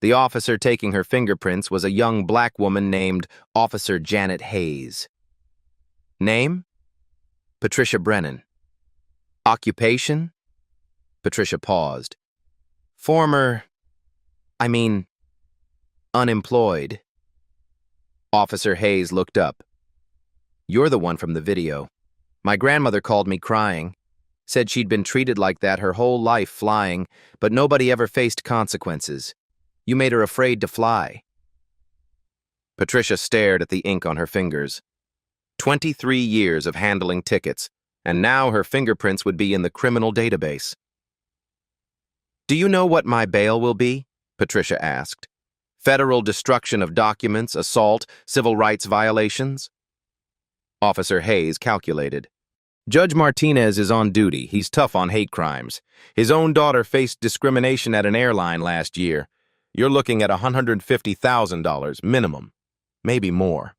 The officer taking her fingerprints was a young black woman named Officer Janet Hayes. Name? Patricia Brennan. Occupation? Patricia paused. Unemployed. Officer Hayes looked up. You're the one from the video. My grandmother called me crying. Said she'd been treated like that her whole life flying, but nobody ever faced consequences. You made her afraid to fly. Patricia stared at the ink on her fingers. 23 years of handling tickets, and now her fingerprints would be in the criminal database. Do you know what my bail will be? Patricia asked. Federal destruction of documents, assault, civil rights violations? Officer Hayes calculated. Judge Martinez is on duty. He's tough on hate crimes. His own daughter faced discrimination at an airline last year. You're looking at $150,000 minimum, maybe more.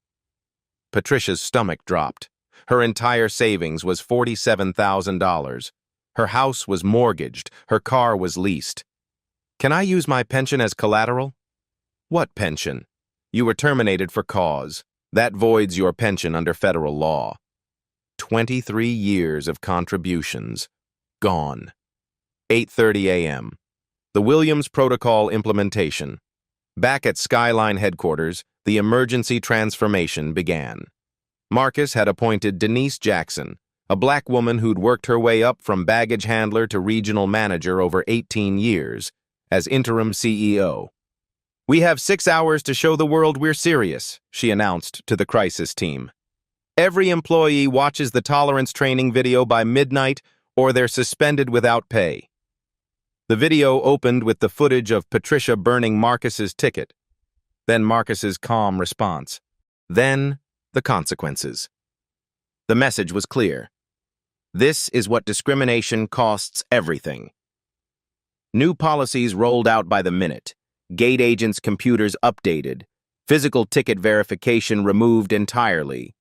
Patricia's stomach dropped. Her entire savings was $47,000. Her house was mortgaged. Her car was leased. Can I use my pension as collateral? What pension? You were terminated for cause. That voids your pension under federal law. 23 years of contributions. Gone. 8:30 a.m. The Williams Protocol implementation. Back at Skyline headquarters, the emergency transformation began. Marcus had appointed Denise Jackson, a black woman who'd worked her way up from baggage handler to regional manager over 18 years, as interim CEO. We have 6 hours to show the world we're serious, she announced to the crisis team. Every employee watches the tolerance training video by midnight or they're suspended without pay. The video opened with the footage of Patricia burning Marcus's ticket. Then Marcus's calm response. Then the consequences. The message was clear. This is what discrimination costs everything. New policies rolled out by the minute. Gate agents' computers updated. Physical ticket verification removed entirely.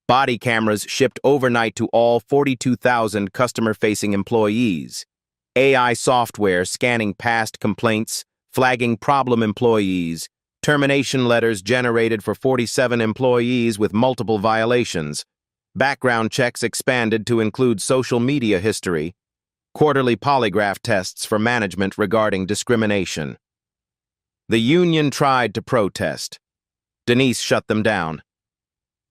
Body cameras shipped overnight to all 42,000 customer-facing employees. AI software scanning past complaints, flagging problem employees, termination letters generated for 47 employees with multiple violations, background checks expanded to include social media history, quarterly polygraph tests for management regarding discrimination. The union tried to protest. Denise shut them down.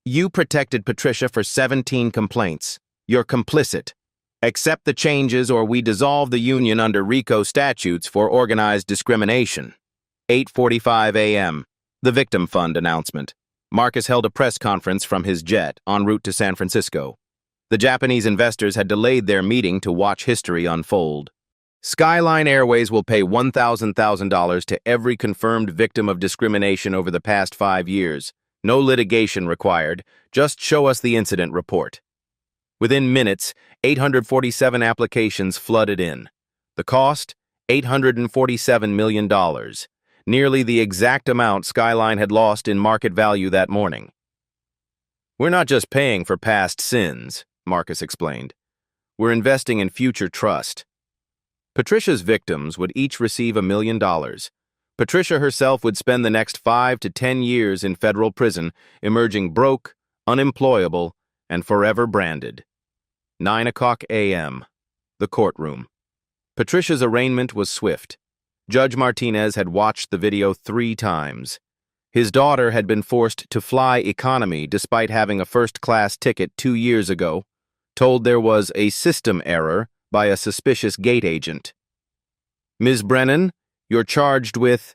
You protected Patricia for 17 complaints. You're complicit. Accept the changes or we dissolve the union under RICO statutes for organized discrimination. 8:45 a.m. The Victim Fund announcement. Marcus held a press conference from his jet en route to San Francisco. The Japanese investors had delayed their meeting to watch history unfold. Skyline Airways will pay $1,000 to every confirmed victim of discrimination over the past 5 years. No litigation required. Just show us the incident report. Within minutes, 847 applications flooded in. The cost? $847 million. Nearly the exact amount Skyline had lost in market value that morning. We're not just paying for past sins, Marcus explained. We're investing in future trust. Patricia's victims would each receive $1 million. Patricia herself would spend the next 5 to 10 years in federal prison, emerging broke, unemployable, and forever branded. 9:00 a.m. The courtroom. Patricia's arraignment was swift. Judge Martinez had watched the video 3 times. His daughter had been forced to fly economy despite having a first-class ticket 2 years ago, told there was a system error by a suspicious gate agent. Ms. Brennan, you're charged with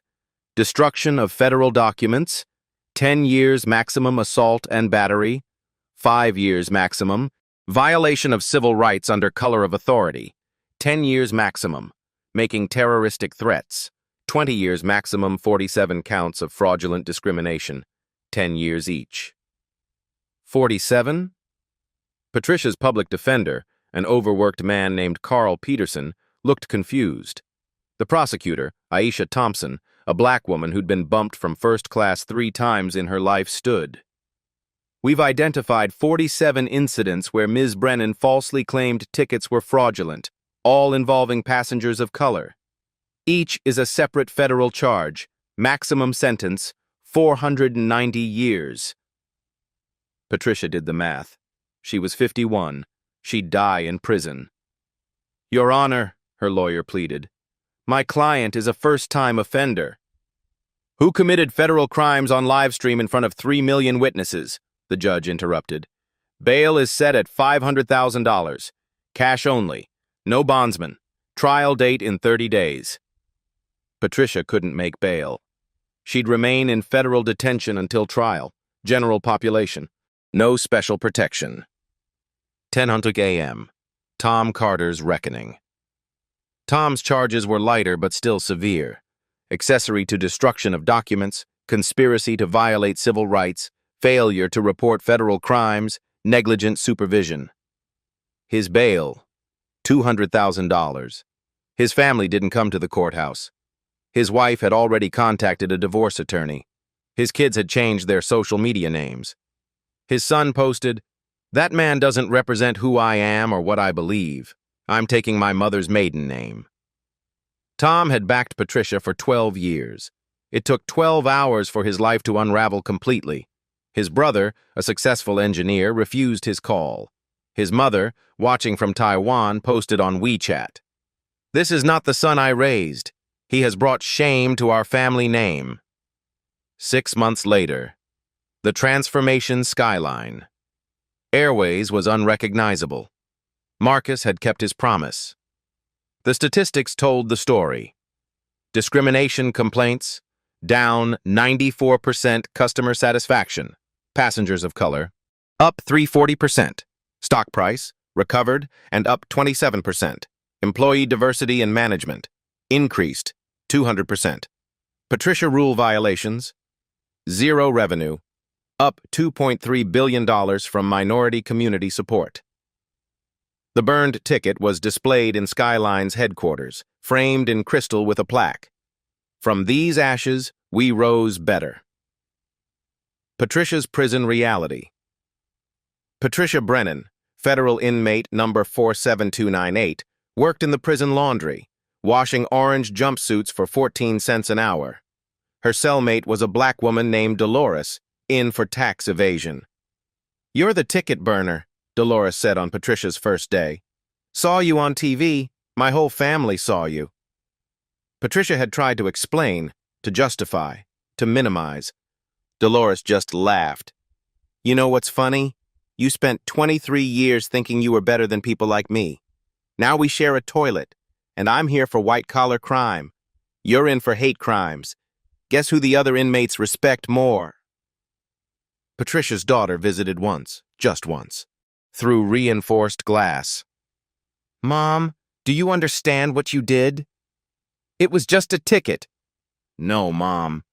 destruction of federal documents, 10 years maximum assault and battery, 5 years maximum, violation of civil rights under color of authority, 10 years maximum, making terroristic threats, 20 years maximum, 47 counts of fraudulent discrimination, 10 years each. 47? Patricia's public defender, an overworked man named Carl Peterson, looked confused. The prosecutor, Aisha Thompson, a black woman who'd been bumped from first class 3 times in her life, stood. We've identified 47 incidents where Ms. Brennan falsely claimed tickets were fraudulent, all involving passengers of color. Each is a separate federal charge, maximum sentence, 490 years. Patricia did the math. She was 51. She'd die in prison. Your Honor, her lawyer pleaded, my client is a first-time offender. Who committed federal crimes on live stream in front of 3 million witnesses? The judge interrupted. Bail is set at $500,000. Cash only. No bondsman. Trial date in 30 days. Patricia couldn't make bail. She'd remain in federal detention until trial. General population. No special protection. 10:00 a.m. Tom Carter's reckoning. Tom's charges were lighter but still severe. Accessory to destruction of documents, conspiracy to violate civil rights, failure to report federal crimes, negligent supervision. His bail, $200,000. His family didn't come to the courthouse. His wife had already contacted a divorce attorney. His kids had changed their social media names. His son posted, "That man doesn't represent who I am or what I believe. I'm taking my mother's maiden name." Tom had backed Patricia for 12 years. It took 12 hours for his life to unravel completely. His brother, a successful engineer, refused his call. His mother, watching from Taiwan, posted on WeChat, "This is not the son I raised. He has brought shame to our family name." 6 months later, the transformation skyline. Airways was unrecognizable. Marcus had kept his promise. The statistics told the story. Discrimination complaints, down 94% customer satisfaction, passengers of color, up 340%, stock price, recovered, and up 27%, employee diversity and management, increased 200%. Patricia rule violations, 0 revenue, up $2.3 billion from minority community support. The burned ticket was displayed in Skyline's headquarters, framed in crystal with a plaque. From these ashes, we rose better. Patricia's prison reality. Patricia Brennan, federal inmate number 47298, worked in the prison laundry, washing orange jumpsuits for 14 cents an hour. Her cellmate was a black woman named Dolores, in for tax evasion. "You're the ticket burner," Dolores said on Patricia's first day. "Saw you on TV. My whole family saw you." Patricia had tried to explain, to justify, to minimize. Dolores just laughed. "You know what's funny? You spent 23 years thinking you were better than people like me. Now we share a toilet, and I'm here for white-collar crime. You're in for hate crimes. Guess who the other inmates respect more?" Patricia's daughter visited once, just once, through reinforced glass. "Mom, do you understand what you did?" "It was just a ticket." "No, Mom.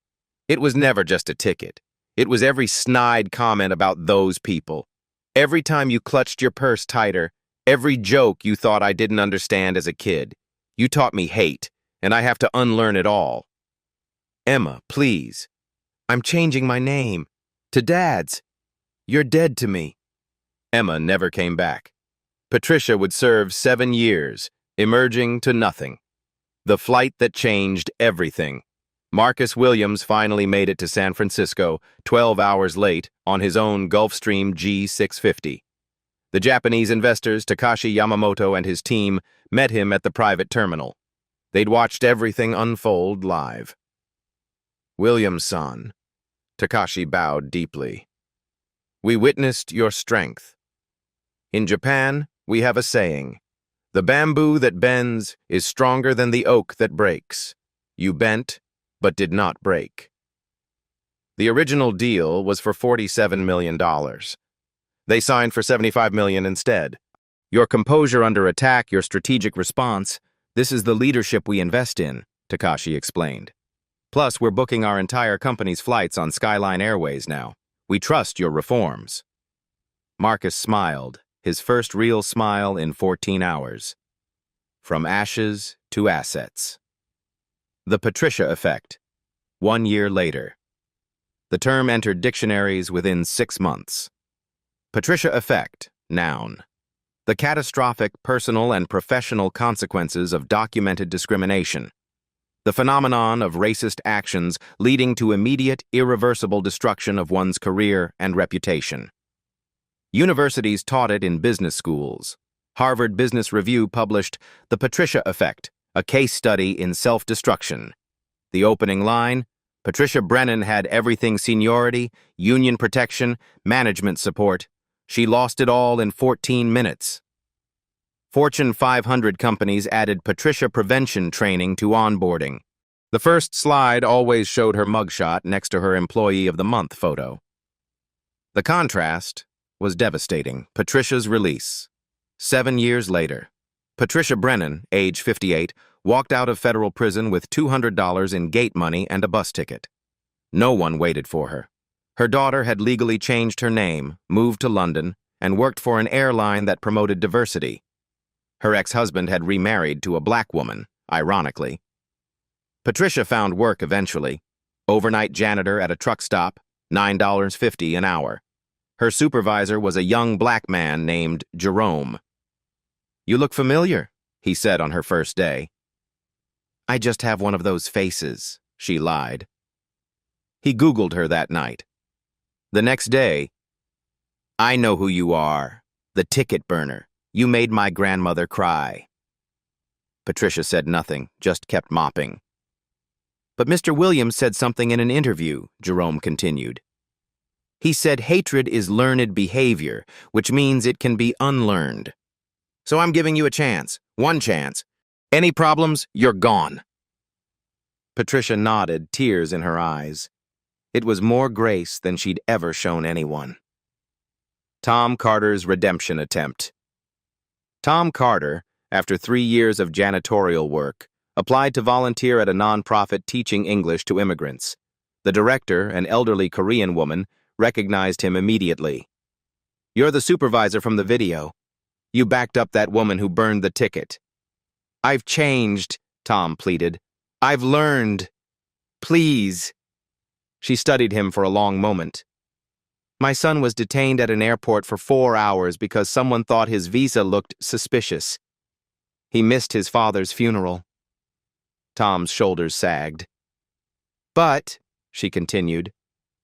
It was never just a ticket. It was every snide comment about those people. Every time you clutched your purse tighter, every joke you thought I didn't understand as a kid. You taught me hate, and I have to unlearn it all." "Emma, please. I'm changing my name. To Dad's. You're dead to me." Emma never came back. Patricia would serve 7 years, emerging to nothing. The flight that changed everything. Marcus Williams finally made it to San Francisco, 12 hours late, on his own Gulfstream G650. The Japanese investors Takashi Yamamoto and his team met him at the private terminal. They'd watched everything unfold live. "Williams-san," Takashi bowed deeply. "We witnessed your strength. In Japan, we have a saying, 'The bamboo that bends is stronger than the oak that breaks.' You bent, but did not break." The original deal was for $47 million. They signed for $75 million instead. "Your composure under attack, your strategic response, this is the leadership we invest in," Takashi explained. "Plus, we're booking our entire company's flights on Skyline Airways now. We trust your reforms." Marcus smiled, his first real smile in 14 hours. From ashes to assets. The Patricia effect. 1 year later. The term entered dictionaries within 6 months. Patricia effect, noun. The catastrophic personal and professional consequences of documented discrimination. The phenomenon of racist actions leading to immediate, irreversible destruction of one's career and reputation. Universities taught it in business schools. Harvard Business Review published The Patricia Effect, a case study in self-destruction. The opening line, Patricia Brennan had everything: seniority, union protection, management support. She lost it all in 14 minutes. Fortune 500 companies added Patricia prevention training to onboarding. The first slide always showed her mugshot next to her Employee of the Month photo. The contrast was devastating. Patricia's release. 7 years later, Patricia Brennan, age 58, walked out of federal prison with $200 in gate money and a bus ticket. No one waited for her. Her daughter had legally changed her name, moved to London, and worked for an airline that promoted diversity. Her ex-husband had remarried to a black woman, ironically. Patricia found work eventually. Overnight janitor at a truck stop, $9.50 an hour. Her supervisor was a young black man named Jerome. "You look familiar," he said on her first day. "I just have one of those faces," she lied. He Googled her that night. The next day, "I know who you are, the ticket burner. You made my grandmother cry." Patricia said nothing, just kept mopping. "But Mr. Williams said something in an interview," Jerome continued. "He said hatred is learned behavior, which means it can be unlearned. So I'm giving you a chance, one chance. Any problems, you're gone." Patricia nodded, tears in her eyes. It was more grace than she'd ever shown anyone. Tom Carter's redemption attempt. Tom Carter, after 3 years of janitorial work, applied to volunteer at a nonprofit teaching English to immigrants. The director, an elderly Korean woman, recognized him immediately. "You're the supervisor from the video. You backed up that woman who burned the ticket." "I've changed," Tom pleaded. "I've learned. Please." She studied him for a long moment. "My son was detained at an airport for 4 hours because someone thought his visa looked suspicious. He missed his father's funeral." Tom's shoulders sagged. "But," she continued,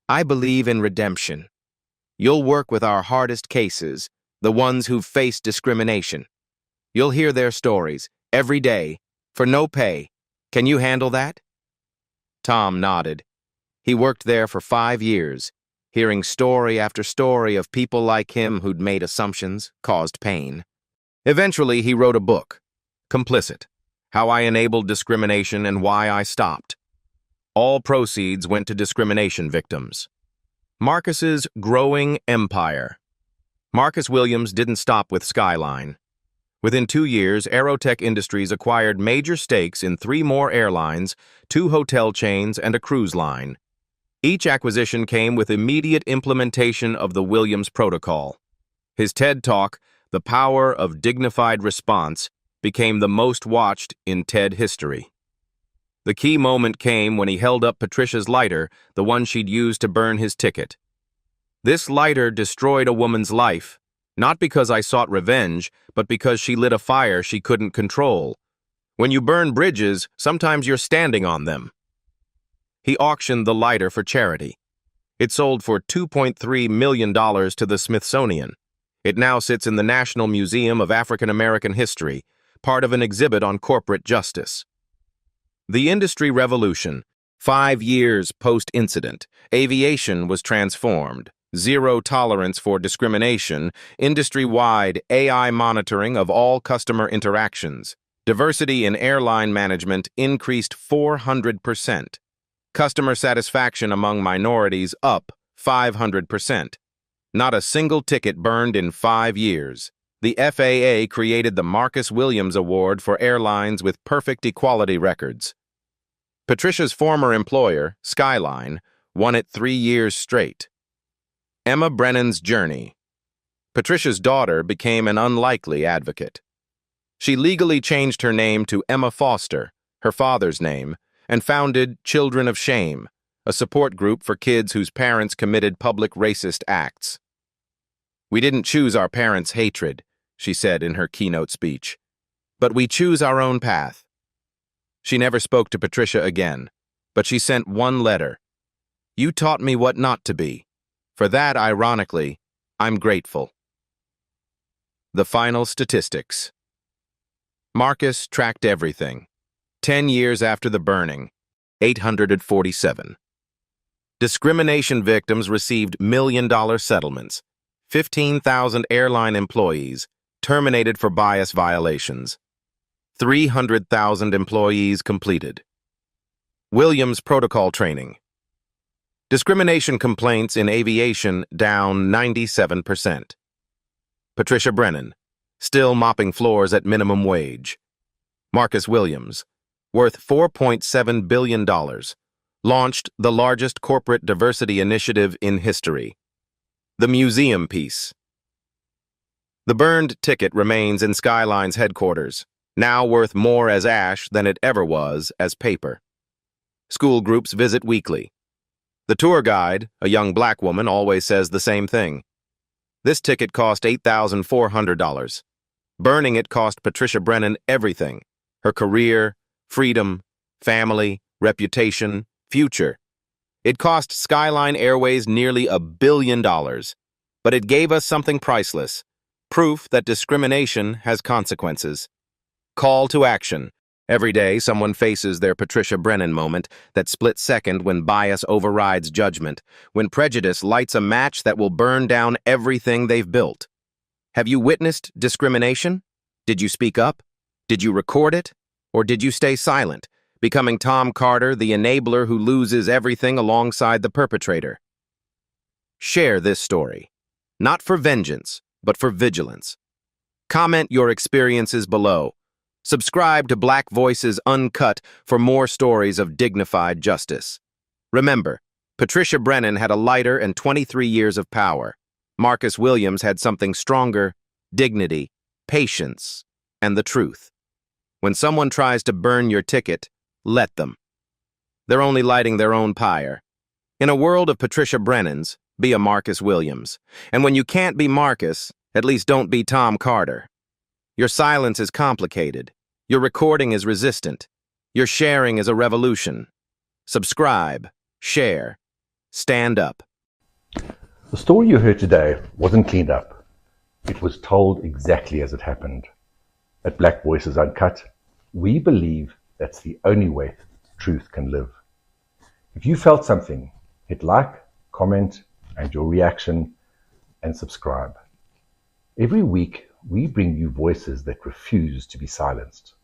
"I believe in redemption. You'll work with our hardest cases, the ones who've faced discrimination. You'll hear their stories, every day, for no pay. Can you handle that?" Tom nodded. He worked there for 5 years, hearing story after story of people like him who'd made assumptions, caused pain. Eventually, he wrote a book, Complicit: How I Enabled Discrimination and Why I Stopped. All proceeds went to discrimination victims. Marcus's growing empire. Marcus Williams didn't stop with Skyline. Within 2 years, Aerotech Industries acquired major stakes in 3 more airlines, 2 hotel chains, and a cruise line. Each acquisition came with immediate implementation of the Williams Protocol. His TED Talk, The Power of Dignified Response, became the most watched in TED history. The key moment came when he held up Patricia's lighter, the one she'd used to burn his ticket. "This lighter destroyed a woman's life, not because I sought revenge, but because she lit a fire she couldn't control. When you burn bridges, sometimes you're standing on them." He auctioned the lighter for charity. It sold for $2.3 million to the Smithsonian. It now sits in the National Museum of African American History, part of an exhibit on corporate justice. The industry revolution. 5 years post-incident, aviation was transformed. Zero tolerance for discrimination, industry-wide AI monitoring of all customer interactions. Diversity in airline management increased 400%. Customer satisfaction among minorities up 500%. Not a single ticket burned in 5 years. The FAA created the Marcus Williams Award for airlines with perfect equality records. Patricia's former employer, Skyline, won it 3 years straight. Emma Brennan's journey. Patricia's daughter became an unlikely advocate. She legally changed her name to Emma Foster, her father's name, and founded Children of Shame, a support group for kids whose parents committed public racist acts. We didn't choose our parents' hatred, she said in her keynote speech, but we choose our own path. She never spoke to Patricia again, but she sent one letter. You taught me what not to be. For that, ironically, I'm grateful. The final statistics. Marcus tracked everything. 10 years after the burning, 847. Discrimination victims received million-dollar settlements. 15,000 airline employees terminated for bias violations. 300,000 employees completed. Williams Protocol Training. Discrimination complaints in aviation down 97%. Patricia Brennan, still mopping floors at minimum wage. Marcus Williams, worth $4.7 billion, launched the largest corporate diversity initiative in history. The museum piece. The burned ticket remains in Skyline's headquarters, now worth more as ash than it ever was as paper. School groups visit weekly. The tour guide, a young black woman, always says the same thing. This ticket cost $8,400. Burning it cost Patricia Brennan everything: her career, freedom, family, reputation, future. It cost Skyline Airways nearly $1 billion, but it gave us something priceless: proof that discrimination has consequences. Call to action. Every day, someone faces their Patricia Brennan moment, that split second when bias overrides judgment, when prejudice lights a match that will burn down everything they've built. Have you witnessed discrimination? Did you speak up? Did you record it? Or did you stay silent, becoming Tom Carter, the enabler who loses everything alongside the perpetrator? Share this story, not for vengeance, but for vigilance. Comment your experiences below. Subscribe to Black Voices Uncut for more stories of dignified justice. Remember, Patricia Brennan had a lighter and 23 years of power. Marcus Williams had something stronger: dignity, patience, and the truth. When someone tries to burn your ticket, let them. They're only lighting their own pyre. In a world of Patricia Brennans, be a Marcus Williams. And when you can't be Marcus, at least don't be Tom Carter. Your silence is complicated. Your recording is resistant. Your sharing is a revolution. Subscribe, share, stand up. The story you heard today wasn't cleaned up. It was told exactly as it happened. At Black Voices Uncut, we believe that's the only way truth can live. If you felt something, hit like, comment, and your reaction, and subscribe. Every week, we bring you voices that refuse to be silenced.